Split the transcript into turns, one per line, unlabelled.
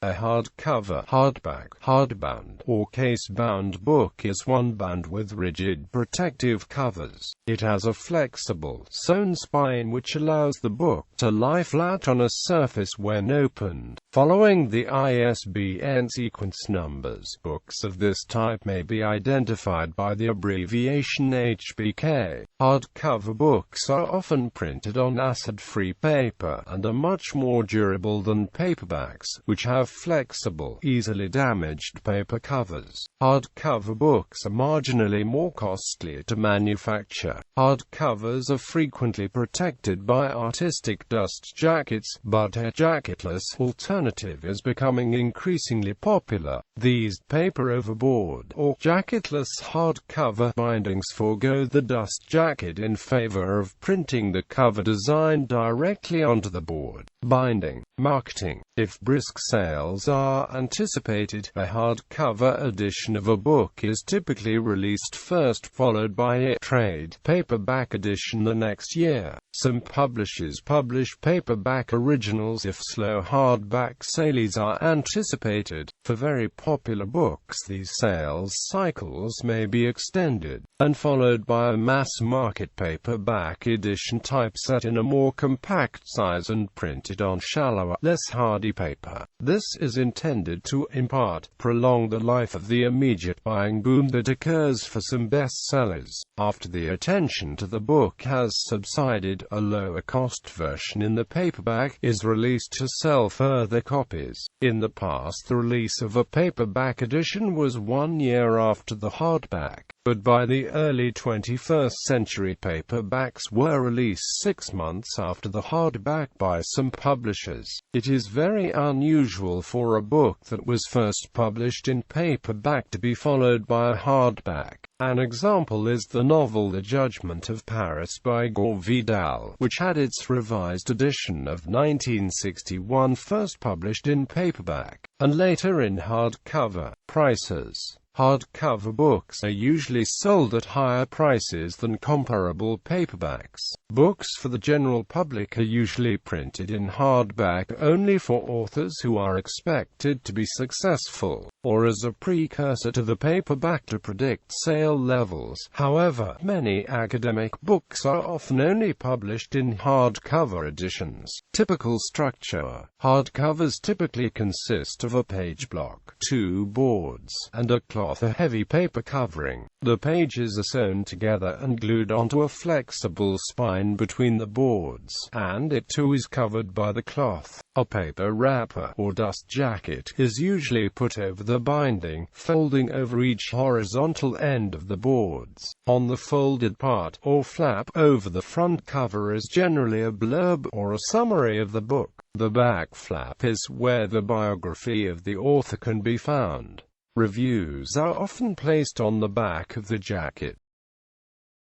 A hardcover, hardback, hardbound, or case-bound book is one bound with rigid protective covers. It has a flexible, sewn spine which allows the book to lie flat on a surface when opened. Following the ISBN sequence numbers, books of this type may be identified by the abbreviation Hbk. Hardcover books are often printed on acid-free paper and are much more durable than paperbacks, which have flexible, easily damaged paper covers. Hardcover books are marginally more costly to manufacture. Hardcovers are frequently protected by artistic dust jackets, but a jacketless alternative is becoming increasingly popular. These paper-overboard or jacketless hardcover bindings forego the dust jacket in favor of printing the cover design directly onto the board. Binding. Marketing. If brisk sales are anticipated, a hardcover edition of a book is typically released first, followed by a trade paperback edition the next year. Some publishers publish paperback originals if slow hardback sales are anticipated. For very popular books, these sales cycles may be extended, and followed by a mass-market paperback edition typeset in a more compact size and printed on shallower, less hardy paper. This is intended to, in part, prolong the life of the immediate buying boom that occurs for some bestsellers. After the attention to the book has subsided, a lower-cost version in the paperback is released to sell further copies. In the past, the release of a paperback edition was 1 year after the hardback, but by the early 21st century, paperbacks were released 6 months after the hardback by some publishers. It is very unusual for a book that was first published in paperback to be followed by a hardback. An example is the novel The Judgment of Paris by Gore Vidal, which had its revised edition of 1961 first published in paperback, and later in hardcover. Prices. Hardcover books are usually sold at higher prices than comparable paperbacks. Books for the general public are usually printed in hardback only for authors who are expected to be successful, or as a precursor to the paperback to predict sale levels. However, many academic books are often only published in hardcover editions. Typical structure. Hardcovers typically consist of a page block, 2 boards, and a cloth, a heavy paper covering. The pages are sewn together and glued onto a flexible spine between the boards, and it too is covered by the cloth. A paper wrapper or dust jacket is usually put over the binding, folding over each horizontal end of the boards. On the folded part, or flap over the front cover, is generally a blurb or a summary of the book. The back flap is where the biography of the author can be found. Reviews are often placed on the back of the jacket.